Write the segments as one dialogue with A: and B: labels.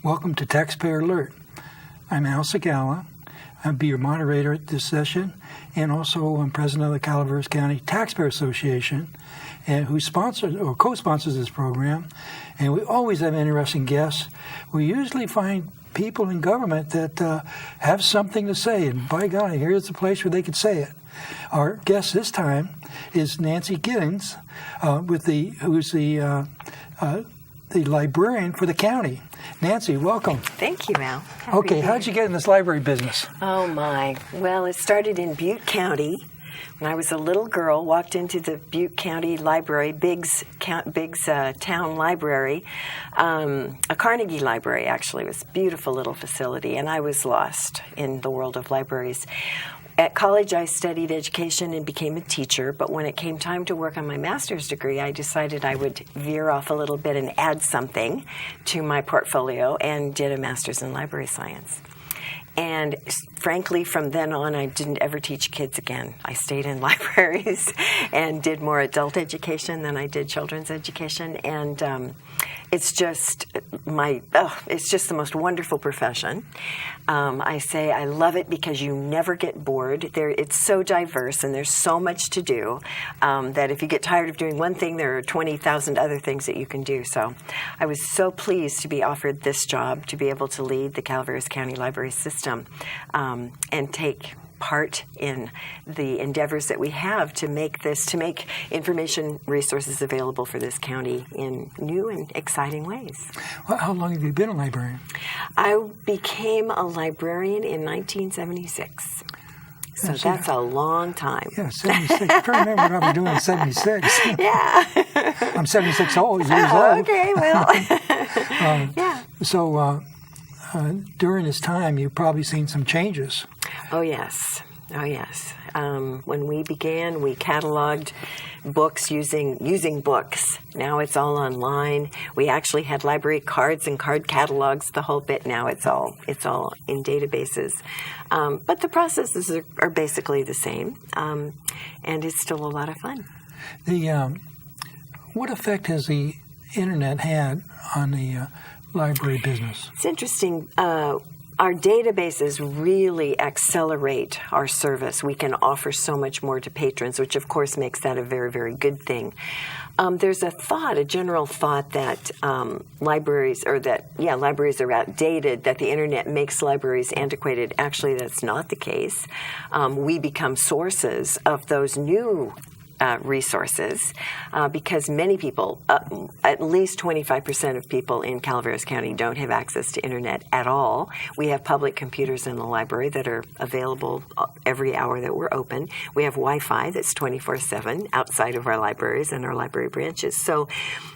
A: Welcome to Taxpayer Alert. I'm Al Segalla. I'll be your moderator at this session, and also I'm president of the Calvert County Taxpayer Association, and who sponsors or co-sponsors this program. And we always have interesting guests. We usually find people in government that have something to say, and by golly, here's the place where they could say it. Our guest this time is Nancy Giddens, who's the librarian for the county. Nancy, welcome.
B: Thank you, Al.
A: Okay, how'd you get in this library business?
B: Oh, my. Well, it started in Butte County. When I was a little girl, walked into the Butte County Library, Biggs town library, a Carnegie library, actually. It was a beautiful little facility, and I was lost in the world of libraries. At college, I studied education and became a teacher, but when it came time to work on my master's degree, I decided I would veer off a little bit and add something to my portfolio and did a master's in library science. And frankly, from then on, I didn't ever teach kids again. I stayed in libraries and did more adult education than I did children's education. And it's just it's just the most wonderful profession. I say I love it because you never get bored. It's so diverse and there's so much to do that if you get tired of doing one thing, there are 20,000 other things that you can do. So I was so pleased to be offered this job, to be able to lead the Calvert County Library System and take part in the endeavors that we have to make information resources available for this county in new and exciting ways.
A: Well, how long have you been a librarian?
B: I became a librarian in 1976. So that's a long time.
A: Yeah, 76. I'm trying to remember what I was doing in 76.
B: Yeah.
A: I'm 76 years old.
B: Okay, well. Yeah.
A: So during this time, you've probably seen some changes.
B: Oh, yes. When we began, we cataloged books using books. Now it's all online. We actually had library cards and card catalogs, the whole bit. Now it's all in databases. But the processes are basically the same, and it's still a lot of fun.
A: What effect has the internet had on the library business?
B: It's interesting. Our databases really accelerate our service. We can offer so much more to patrons, which of course makes that a very, very good thing. There's a general thought that libraries are outdated, that the internet makes libraries antiquated. Actually, that's not the case. We become sources of those new resources because many people, at least 25% of people in Calvert County don't have access to internet at all. We have public computers in the library that are available every hour that we're open. We have Wi-Fi that's 24/7 outside of our libraries and our library branches. So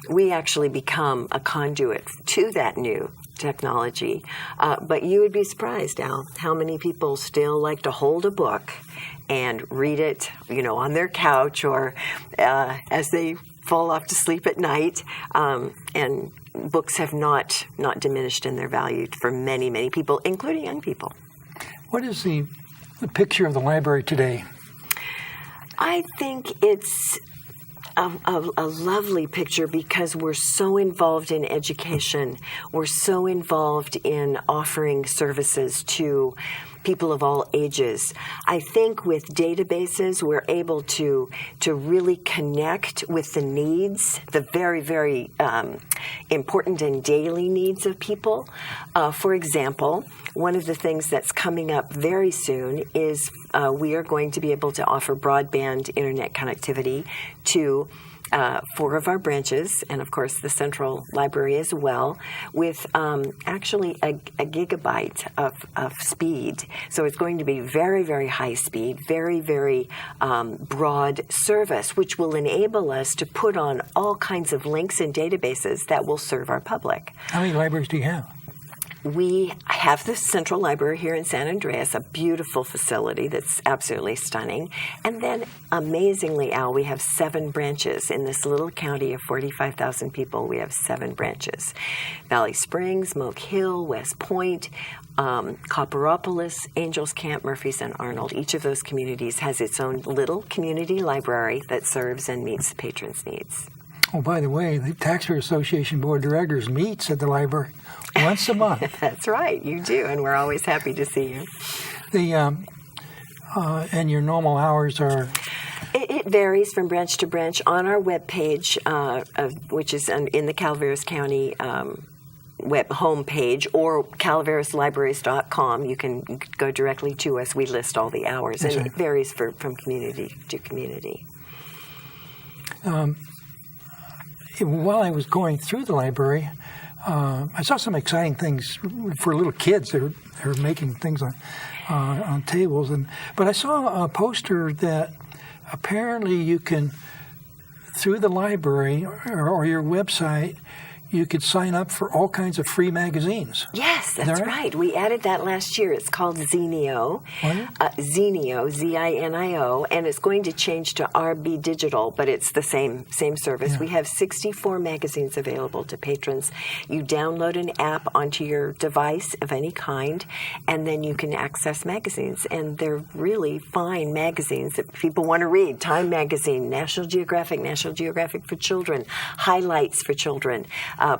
B: we actually become a conduit to that new technology. But you would be surprised, Al, how many people still like to hold a book and read it, on their couch or as they fall off to sleep at night. And books have not diminished in their value for many, many people, including young people.
A: What is the picture of the library today?
B: I think it's a lovely picture because we're so involved in education. We're so involved in offering services to people of all ages. I think with databases, we're able to really connect with the needs, the very, very important and daily needs of people. For example, one of the things that's coming up very soon is we are going to be able to offer broadband internet connectivity to 4 of our branches, and of course the central library as well, with actually a gigabyte of speed. So it's going to be very, very high speed, very, very broad service, which will enable us to put on all kinds of links and databases that will serve our public.
A: How many libraries do you have?
B: We have the Central Library here in San Andreas, a beautiful facility that's absolutely stunning. And then, amazingly, Al, we have 7 branches. In this little county of 45,000 people, we have 7 branches. Valley Springs, Moke Hill, West Point, Copperopolis, Angels Camp, Murphys, and Arnold. Each of those communities has its own little community library that serves and meets the patrons' needs.
A: Oh, by the way, the Taxpayer Association Board of Directors meets at the library once a month.
B: That's right, you do, and we're always happy to see you.
A: And your normal hours are?
B: It varies from branch to branch. On our webpage, which is in the Calaveras County web homepage, or calaveraslibraries.com, you can go directly to us. We list all the hours, and it varies from community to community.
A: While I was going through the library, I saw some exciting things for little kids. They were making things on tables, but I saw a poster that apparently you can, through the library or your website, you could sign up for all kinds of free magazines.
B: Yes, that's right? We added that last year. It's called Zinio. Zinio, Z-I-N-I-O, and it's going to change to RB Digital, but it's the same service. Yeah. We have 64 magazines available to patrons. You download an app onto your device of any kind, and then you can access magazines. And they're really fine magazines that people want to read. Time Magazine, National Geographic for Children, Highlights for Children,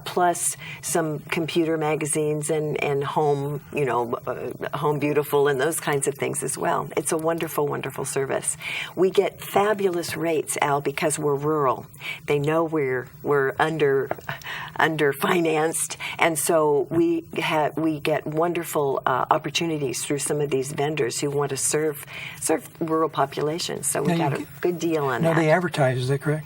B: plus some computer magazines and Home, Home Beautiful and those kinds of things as well. It's a wonderful, wonderful service. We get fabulous rates, Al, because we're rural. They know we're under financed, and so we get wonderful opportunities through some of these vendors who want to serve rural populations. So we got a good deal on that.
A: Now they advertise, is that correct?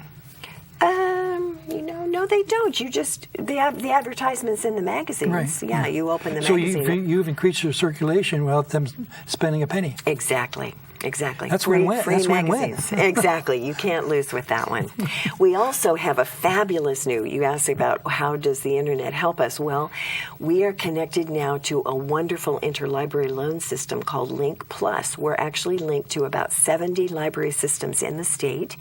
B: No, they don't. You just the advertisements in the magazines. Right. Yeah, you open the magazine.
A: So you've increased your circulation without them spending a penny.
B: Exactly.
A: That's free
B: magazines. Exactly. You can't lose with that one. We also have a fabulous new. You asked about how does the internet help us? Well, we are connected now to a wonderful interlibrary loan system called Link Plus. We're actually linked to about 70 library systems in the state,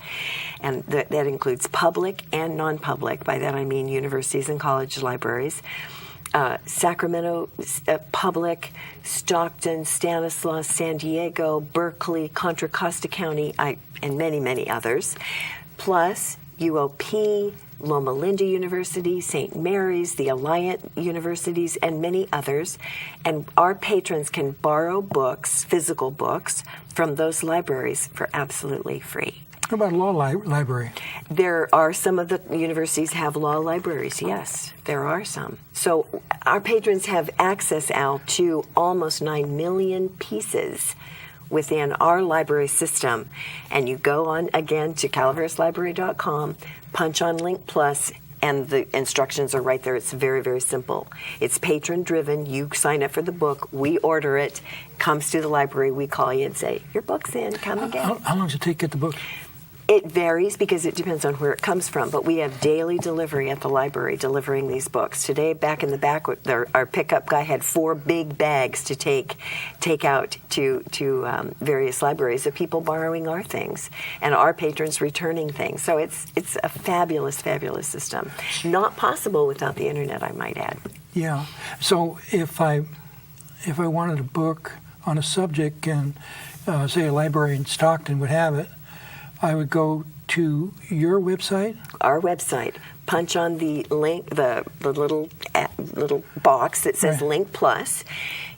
B: and that includes public and non-public. By that I mean universities and college libraries. Sacramento Public, Stockton, Stanislaus, San Diego, Berkeley, Contra Costa County, and many, many others, plus UOP, Loma Linda University, St. Mary's, the Alliant Universities, and many others. And our patrons can borrow books, physical books, from those libraries for absolutely free.
A: How about law library?
B: There are some of the universities have law libraries, yes. There are some. So our patrons have access, Al, to almost 9 million pieces within our library system. And you go on, again, to calaveraslibrary.com, punch on Link Plus, and the instructions are right there. It's very, very simple. It's patron-driven. You sign up for the book. We order it. Comes to the library. We call you and say, your book's in. Come again.
A: How long does it take to get the book?
B: It varies because it depends on where it comes from, but we have daily delivery at the library delivering these books. Today, back in the back, our pickup guy had 4 big bags to take out to various libraries of people borrowing our things and our patrons returning things. So it's a fabulous, fabulous system. Not possible without the internet, I might add.
A: Yeah. So if I wanted a book on a subject and say a library in Stockton would have it, I would go to your website?
B: Our website. Punch on the link, the little box that says Link Plus.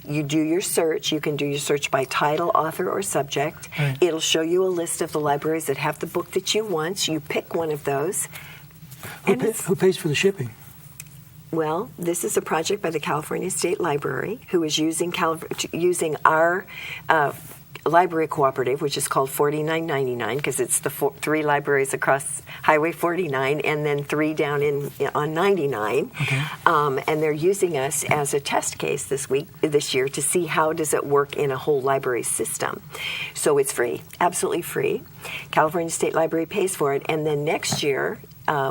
B: You do your search. You can do your search by title, author, or subject. Right. It'll show you a list of the libraries that have the book that you want. You pick one of those.
A: Who pays for the shipping?
B: Well, this is a project by the California State Library, who is using our library cooperative, which is called 4999, because it's the 3 libraries across Highway 49 and then 3 down on 99. Okay. And they're using us as a test case this year to see how does it work in a whole library system. So it's free, absolutely free. California State Library pays for it, and then next year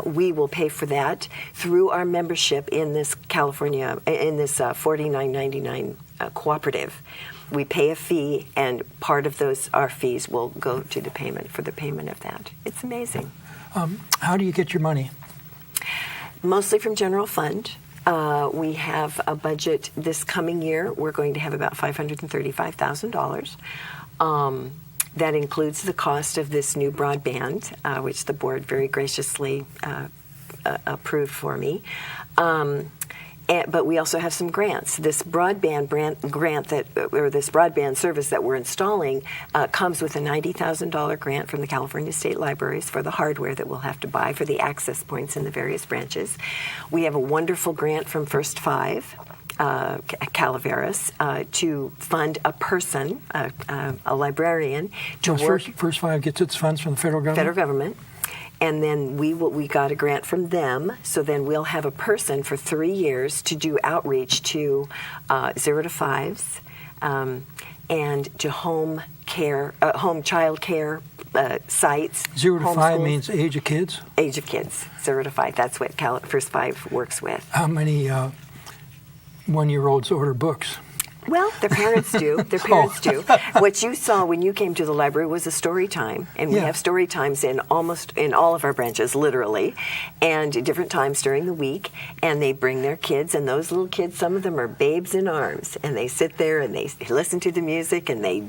B: we will pay for that through our membership in this 4999 cooperative. We pay a fee, and part of our fees will go to the payment of that. It's amazing.
A: How do you get your money?
B: Mostly from general fund. We have a budget this coming year. We're going to have about $535,000. That includes the cost of this new broadband, which the board very graciously approved for me. But we also have some grants. This broadband grant or this broadband service that we're installing comes with a $90,000 grant from the California State Libraries for the hardware that we'll have to buy for the access points in the various branches. We have a wonderful grant from First Five, Calaveras, to fund a person, a librarian, to work.
A: First Five gets its funds from the federal government?
B: Federal government. And then we got a grant from them, so then we'll have a person for 3 years to do outreach to 0 to 5s and to home child care sites.
A: 0 to 5
B: schools.
A: means age of kids?
B: Age of kids, 0 to 5. That's what First Five works with.
A: How many one-year-olds order books?
B: Well, their parents do. Their parents do. What you saw when you came to the library was a story time, and we have story times in all of our branches, literally, and different times during the week. And they bring their kids, and those little kids, some of them are babes in arms, and they sit there and they listen to the music and they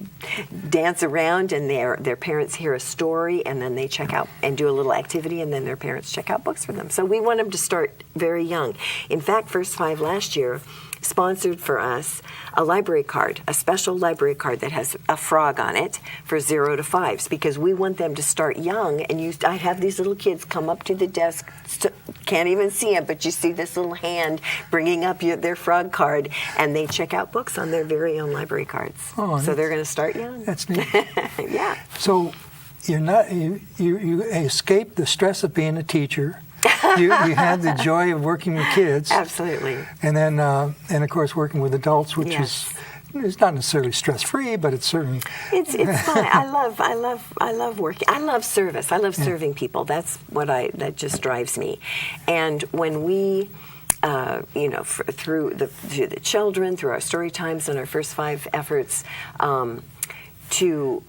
B: dance around, and their parents hear a story, and then they check out and do a little activity, and then their parents check out books for them. So we want them to start very young. In fact, First Five last year sponsored for us a library card, a special library card that has a frog on it for 0 to 5s, because we want them to start young. And I have these little kids come up to the desk, can't even see them, but you see this little hand bringing up their frog card, and they check out books on their very own library cards.
A: Oh,
B: so they're going to start young.
A: That's neat.
B: Yeah.
A: So you escaped the stress of being a teacher. You had the joy of working with kids.
B: Absolutely.
A: And then, and of course, working with adults, which is not necessarily stress-free, but it's certainly.
B: It's fun. I love working. I love service. I love serving people. That's that just drives me. And when we, through the children, through our story times and our First Five efforts, to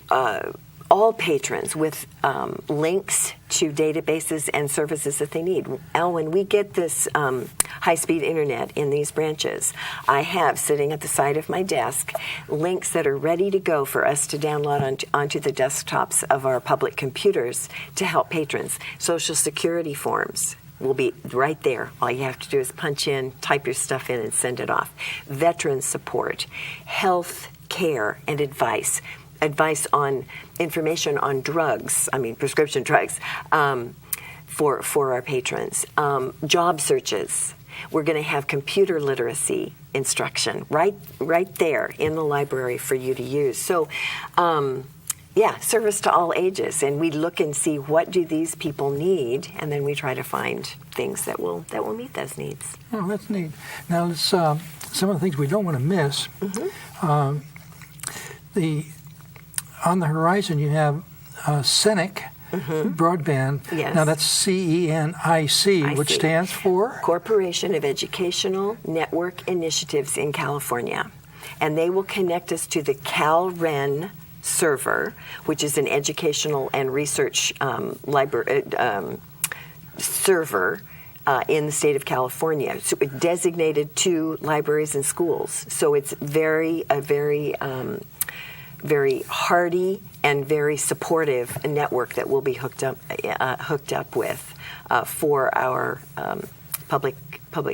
B: all patrons with links to databases and services that they need. Al, when we get this high-speed internet in these branches, I have, sitting at the side of my desk, links that are ready to go for us to download onto the desktops of our public computers to help patrons. Social Security forms will be right there. All you have to do is punch in, type your stuff in, and send it off. Veteran support, health care and advice on information on drugs, prescription drugs, for our patrons. Job searches. We're going to have computer literacy instruction right there in the library for you to use. So, service to all ages. And we look and see what do these people need, and then we try to find things that will meet those needs.
A: Oh, that's neat. Now, let's, some of the things we don't want to miss. Mm-hmm. On the horizon, you have CENIC, Broadband.
B: Yes.
A: Now, that's CENIC, which stands for?
B: Corporation of Educational Network Initiatives in California. And they will connect us to the CalREN server, which is an educational and research server in the state of California, so designated to libraries and schools. So it's very hardy and very supportive network that we'll be hooked up with for our public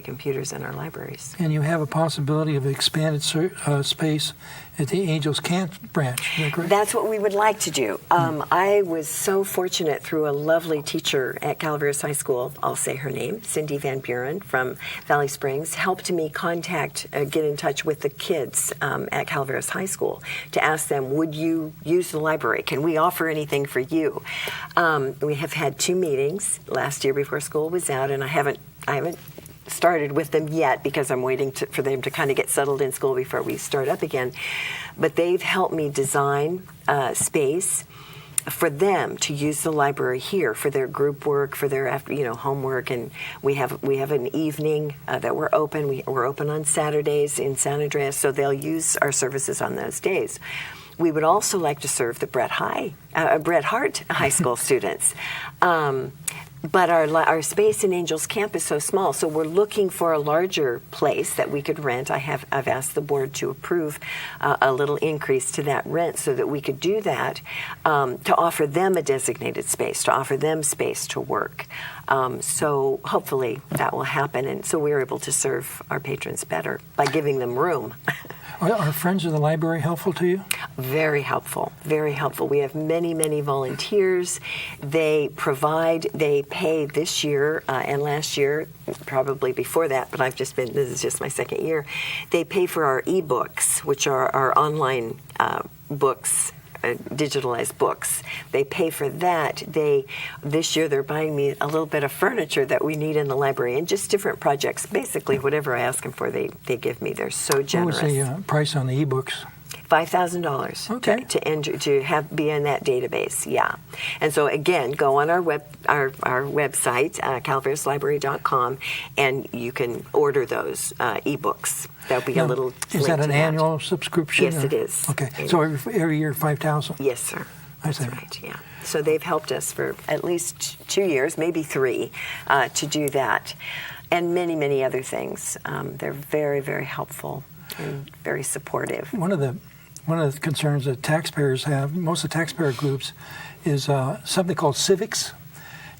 B: computers in our libraries.
A: And you have a possibility of expanded space at the Angels Camp branch, is that correct?
B: That's what we would like to do. I was so fortunate through a lovely teacher at Calvert High School, I'll say her name, Cindy Van Buren from Valley Springs, helped me get in touch with the kids at Calvert High School to ask them, would you use the library? Can we offer anything for you? We have had 2 meetings last year before school was out, and I haven't started with them yet because I'm waiting for them to kind of get settled in school before we start up again. But they've helped me design space for them to use the library here for their group work, for their homework, and we have an evening that we're open. We're open on Saturdays in San Andreas, so they'll use our services on those days. We would also like to serve the Bret Hart High School students. But our space in Angels Camp is so small, so we're looking for a larger place that we could rent. I've asked the board to approve a little increase to that rent so that we could do that, to offer them a designated space, to offer them space to work. So hopefully that will happen, and so we're able to serve our patrons better by giving them room.
A: Are Friends of the Library helpful to you?
B: Very helpful, very helpful. We have many, many volunteers. They pay this year and last year, probably before that, but this is just my second year. They pay for our e-books, which are our online books, digitalized books. They pay for that. This year they're buying me a little bit of furniture that we need in the library and just different projects. Basically, whatever I ask them for, they give me. They're so generous.
A: What was the price on the e-books?
B: $5,000
A: okay.
B: to be in that database, yeah. And so again, go on our website, calvertlibrary.com, and you can order those ebooks. There'll be a little.
A: Is that an annual subscription?
B: Yes, it is.
A: Okay, so every year $5,000.
B: Yes, sir.
A: That's
B: right. Yeah. So they've helped us for at least 2 years, maybe 3, to do that, and many, many other things. They're very, very helpful and very supportive.
A: One of the concerns that taxpayers have, most of the taxpayer groups, is something called Civics.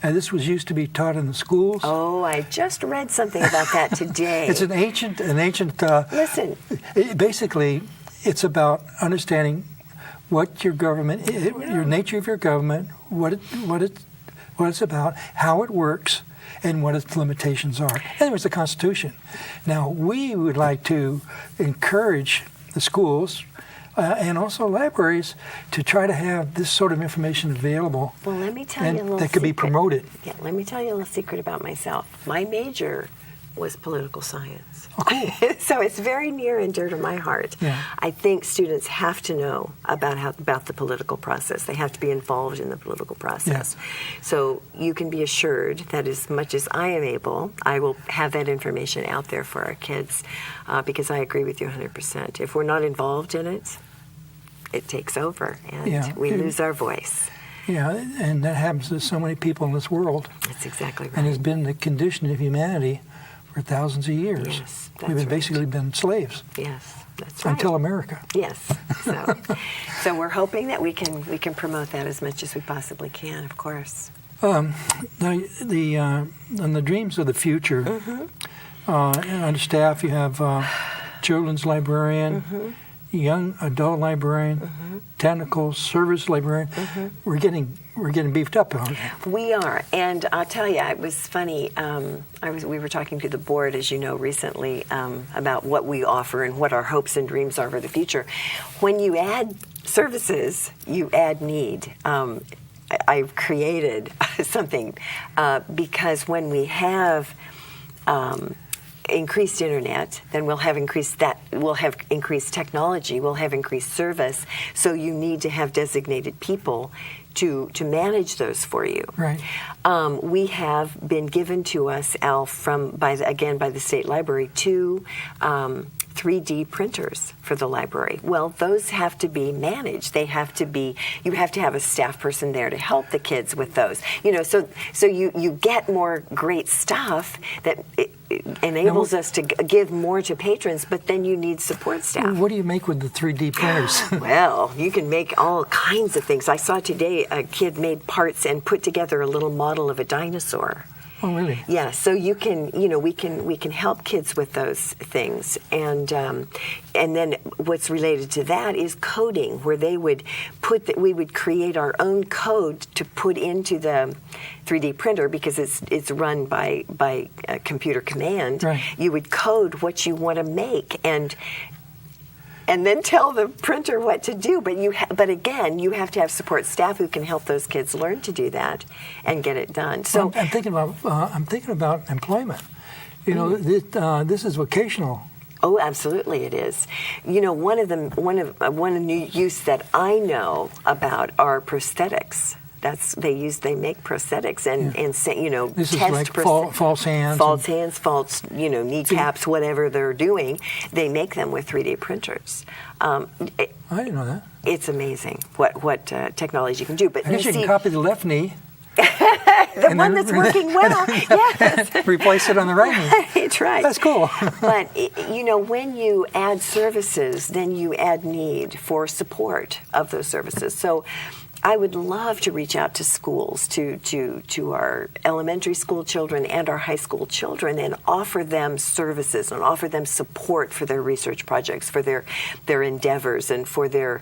A: And this was used to be taught in the schools.
B: Oh, I just read something about that today.
A: It's an ancient.
B: Listen.
A: Basically, it's about understanding what your government, your nature of your government, what it's about, how it works, and what its limitations are. And it was the Constitution. Now, we would like to encourage the schools and also libraries to try to have this sort of information available.
B: Well, let me tell you a little
A: that could be promoted.
B: Yeah, let me tell you a little secret about myself. My major was political science.
A: Oh, cool.
B: So it's very near and dear to my heart.
A: Yeah.
B: I think students have to know about the political process. They have to be involved in the political process.
A: Yeah.
B: So you can be assured that as much as I am able, I will have that information out there for our kids, because I agree with you 100%. If we're not involved in it, it takes over, and we lose our voice.
A: Yeah, and that happens to so many people in this world.
B: That's exactly right.
A: And has been the condition of humanity for thousands of years.
B: Yes, that's
A: We've basically been slaves.
B: Yes, that's right.
A: Until America.
B: Yes. So we're hoping that we can promote that as much as we possibly can, of course.
A: Now, on the dreams of the future, on staff you have children's librarian, young adult librarian, technical service librarian. We're getting beefed up on it.
B: We are, and I'll tell you, it was funny. We were talking to the board, as you know, recently about what we offer and what our hopes and dreams are for the future. When you add services, you add need. I've created something because when we have increased internet, then we'll have increased technology, we'll have increased service. So you need to have designated people to manage those for you.
A: Right.
B: We have been given to us, Al, by the State Library, 2 3D printers for the library. Well, those have to be managed. You have to have a staff person there to help the kids with those. So you get more great stuff that enables us to give more to patrons, but then you need support staff.
A: What do you make with the 3D printers?
B: Well, you can make all kinds of things. I saw today a kid made parts and put together a little model of a dinosaur.
A: Oh, really?
B: Yeah, so we can help kids with those things, and then what's related to that is coding, where we would create our own code to put into the 3D printer because it's run by a computer command.
A: Right.
B: You would code what you want to make and then tell the printer what to do. But again, you have to have support staff who can help those kids learn to do that and get it done. So
A: I'm thinking about employment. This is vocational.
B: Oh, absolutely, it is. One of the use that I know about are prosthetics. They make prosthetics and
A: this
B: test
A: is like false hands,
B: false kneecaps, whatever they're doing. They make them with 3D printers.
A: I didn't know that.
B: It's amazing what technology can do. But
A: I guess you can copy the left knee.
B: The one that's working well. Yes.
A: Replace it on the right.
B: That's right.
A: That's cool.
B: But, when you add services, then you add need for support of those services. So I would love to reach out to schools, to our elementary school children and our high school children, and offer them services and offer them support for their research projects, for their endeavors, and for their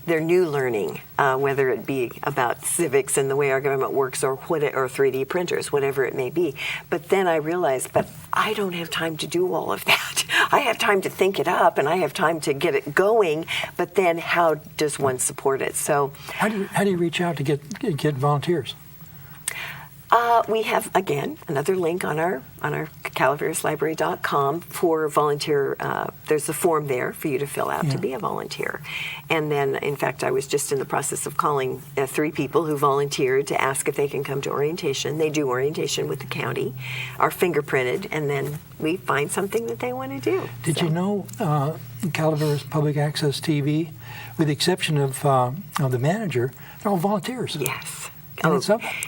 B: new learning, whether it be about civics and the way our government works, or 3D printers, whatever it may be. But then I realized, but I don't have time to do all of that. I have time to think it up, and I have time to get it going. But then, how does one support it? So,
A: how do you reach out to get volunteers?
B: We have, again, another link on our calvertlibrary.com for volunteer. There's a form there for you to fill out to be a volunteer. And then, in fact, I was just in the process of calling 3 people who volunteered to ask if they can come to orientation. They do orientation with the county, are fingerprinted, and then we find something that they want to do.
A: Did you know Calvert's Public Access TV, with the exception of the manager, they're all volunteers?
B: Yes.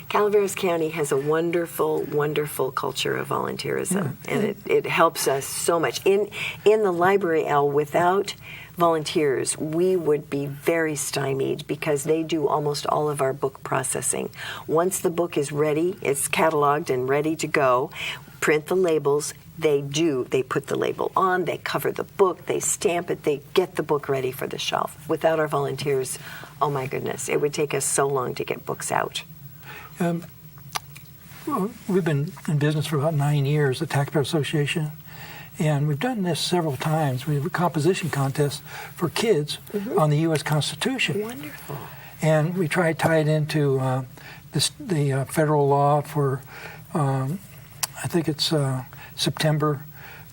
A: Calvert
B: County has a wonderful, wonderful culture of volunteerism, and it helps us so much. In the library, Al, without volunteers, we would be very stymied because they do almost all of our book processing. Once the book is ready, it's cataloged and ready to go, print the labels. They put the label on, they cover the book, they stamp it, they get the book ready for the shelf. Without our volunteers, oh my goodness, it would take us so long to get books out.
A: We've been in business for about 9 years, the Taxpayer Association, and we've done this several times. We have a composition contest for kids on the U.S. Constitution.
B: Wonderful.
A: And we try to tie it into the federal law for, I think it's September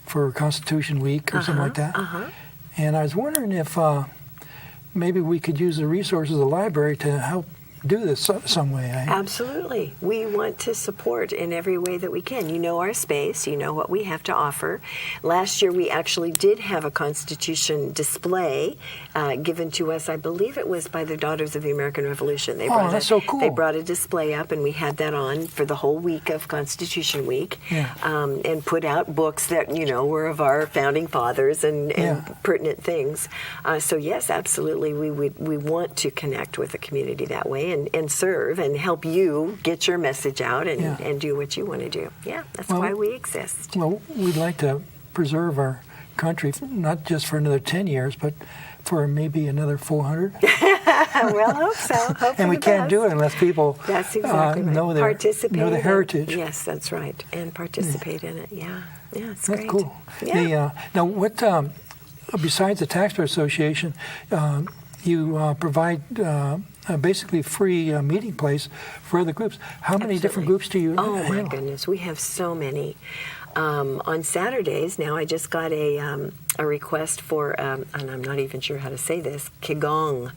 A: for Constitution Week or something like that. And I was wondering if maybe we could use the resources of the library to help do this some way.
B: Absolutely. We want to support in every way that we can. You know our space. You know what we have to offer. Last year we actually did have a Constitution display given to us. I believe it was by the Daughters of the American Revolution.
A: That's so cool.
B: They brought a display up, and we had that on for the whole week of Constitution Week, and put out books that were of our founding fathers and pertinent things. So yes, absolutely, we want to connect with the community that way. And serve and help you get your message out and do what you want to do. Yeah, that's why we exist.
A: Well, we'd like to preserve our country, not just for another 10 years, but for maybe another 400.
B: Well, hope so. Hope
A: and we can't do it unless people
B: that's exactly right.
A: know their heritage.
B: Yes, that's right. And participate in it. Yeah, it's
A: that's
B: great.
A: Cool.
B: Yeah.
A: Now, what besides the Taxpayer Association, you provide basically free meeting place for other groups. How many different groups do you handle?
B: Oh, my goodness. We have so many. On Saturdays, now I just got a request for, and I'm not even sure how to say this, Qigong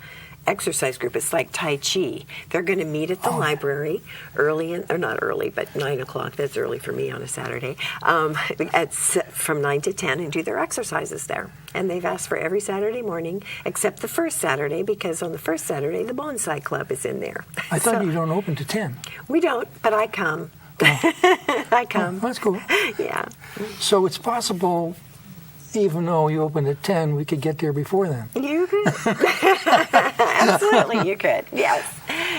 B: exercise group. It's like Tai Chi. They're going to meet at the library not early, but 9 o'clock. That's early for me on a Saturday. From 9 to 10 and do their exercises there. And they've asked for every Saturday morning except the first Saturday, because on the first Saturday the Bonsai Club is in there.
A: I thought you don't open to 10.
B: We don't, but I come. I come.
A: Oh, that's cool.
B: Yeah.
A: So it's possible, even though you open at 10, we could get there before then.
B: You could. Absolutely, you could. Yes.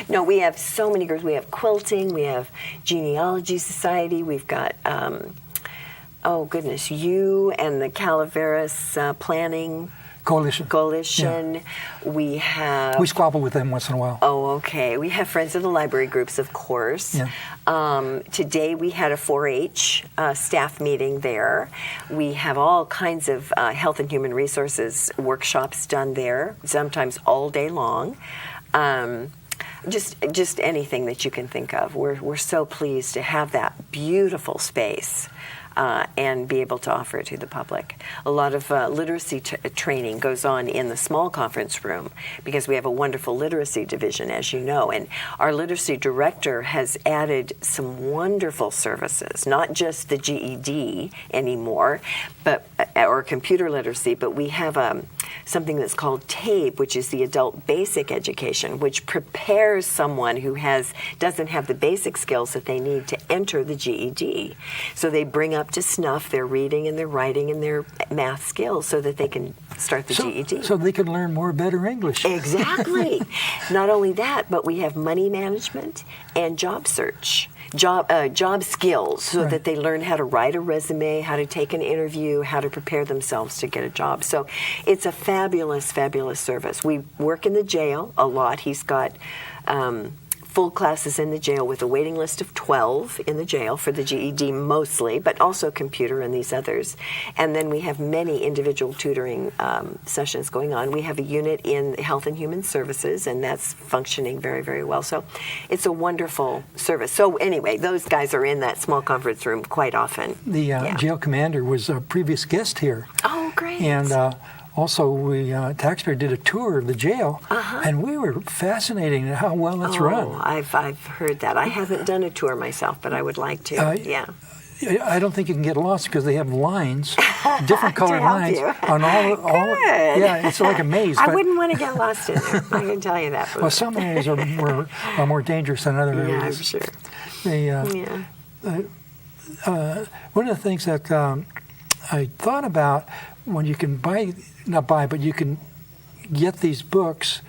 B: No, we have so many groups. We have quilting. We have genealogy society. We've got, you and the Calaveras planning Coalition. Yeah. We
A: squabble with them once in a while.
B: Oh, okay. We have Friends of the Library groups, of course.
A: Yeah.
B: Today we had a 4-H staff meeting there. We have all kinds of health and human resources workshops done there, sometimes all day long. Just anything that you can think of. We're so pleased to have that beautiful space. and be able to offer it to the public. A lot of literacy training goes on in the small conference room because we have a wonderful literacy division, as you know, and our literacy director has added some wonderful services, not just the GED anymore, but or computer literacy, but we have something that's called TABE, which is the Adult Basic Education, which prepares someone who doesn't have the basic skills that they need to enter the GED. So they bring up to snuff their reading and their writing and their math skills so that they can start the GED.
A: So they can learn more better English.
B: Exactly. Not only that, but we have money management and job search. Job skills so that they learn how to write a resume, how to take an interview, how to prepare themselves to get a job. So it's a fabulous, fabulous service. We work in the jail a lot. He's got full classes in the jail with a waiting list of 12 in the jail for the GED mostly, but also computer and these others. And then we have many individual tutoring sessions going on. We have a unit in Health and Human Services, and that's functioning very, very well. So it's a wonderful service. So anyway, those guys are in that small conference room quite often.
A: The jail commander was a previous guest here.
B: Oh, great.
A: And also, we Taxpayer did a tour of the jail, and we were fascinated at how well it's run.
B: I've heard that. I haven't done a tour myself, but I would like to.
A: I don't think you can get lost because they have lines, different colored lines on all. Yeah, it's like a maze.
B: I wouldn't want to get lost in there. I can tell you that.
A: Well, some areas are more dangerous than other areas.
B: Yeah, I'm sure.
A: One of the things that I thought about when you can but you can get these books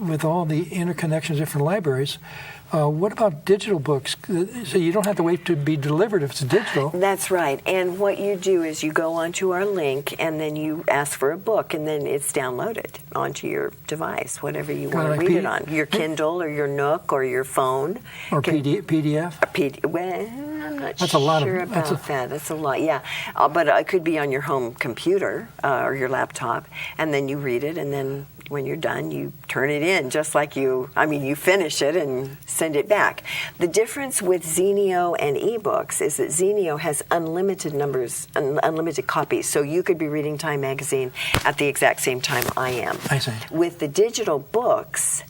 A: with all the interconnections of different libraries. What about digital books? So you don't have to wait to be delivered if it's digital.
B: That's right. And what you do is you go onto our link and then you ask for a book and then it's downloaded onto your device, whatever you want to read it on. Your Kindle or your Nook or your phone.
A: Or PDF?
B: Well, I'm not
A: That's a lot
B: sure about that. That's a lot, yeah. But it could be on your home computer or your laptop, and then you read it, and then when you're done, you turn it in just like you finish it and send it back. The difference with Zenio and ebooks is that Zenio has unlimited copies. So you could be reading Time magazine at the exact same time I am.
A: I see.
B: With the digital books,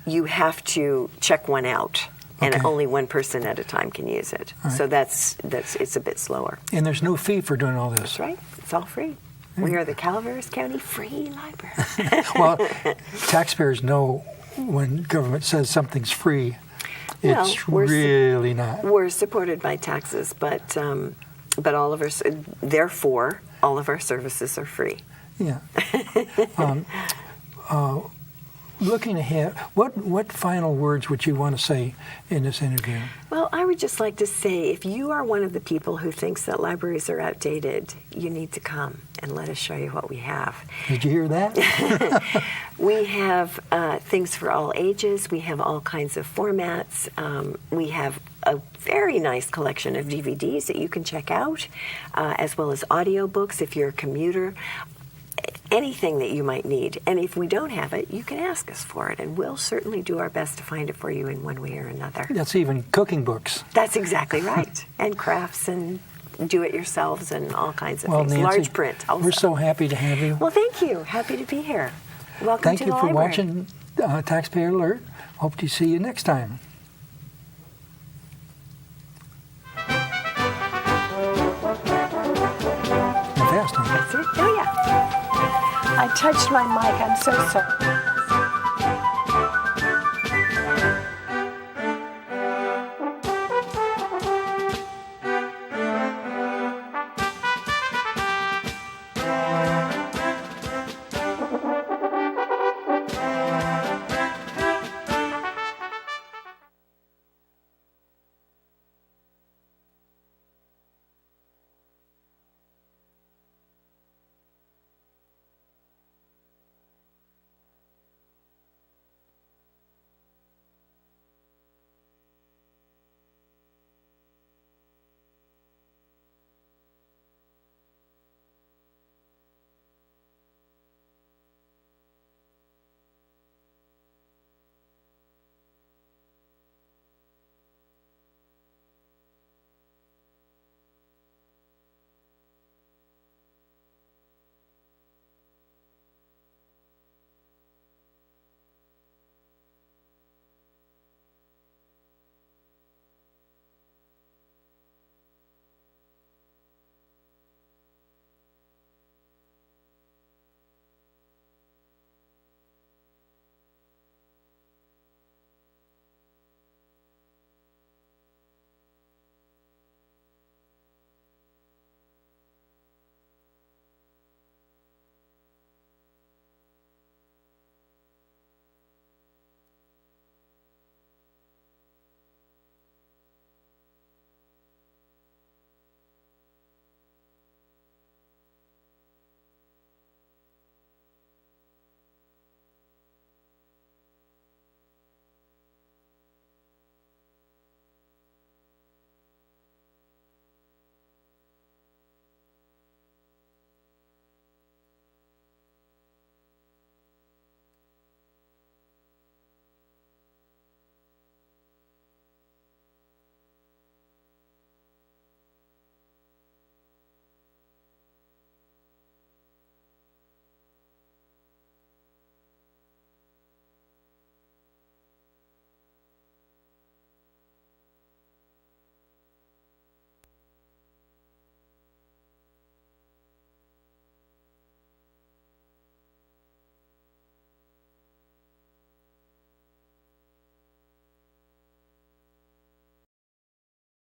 B: you have to check one out. And only one person at a time can use it. Right. So it's a bit slower.
A: And there's no fee for doing all this.
B: That's right. It's all free. We are the Calvert County Free Library.
A: Well, taxpayers know when government says something's free, it's really not.
B: We're supported by taxes, but all of our services are free.
A: Yeah. Looking ahead, what final words would you want to say in this interview?
B: Well, I would just like to say, if you are one of the people who thinks that libraries are outdated, you need to come and let us show you what we have.
A: Did you hear that?
B: We have things for all ages. We have all kinds of formats. We have a very nice collection of DVDs that you can check out, as well as audiobooks if you're a commuter. Anything that you might need. And if we don't have it, you can ask us for it, and we'll certainly do our best to find it for you in one way or another.
A: That's even cooking books.
B: That's exactly right. And crafts and do-it-yourselves and all kinds of things.
A: Nancy,
B: large print also.
A: We're so happy to have you.
B: Well, thank you. Happy to be here. Welcome to the library.
A: Thank you for watching Taxpayer Alert. Hope to see you next time. Fast, huh?
B: That's it? Oh, yeah.
C: I touched my mic. I'm so sorry.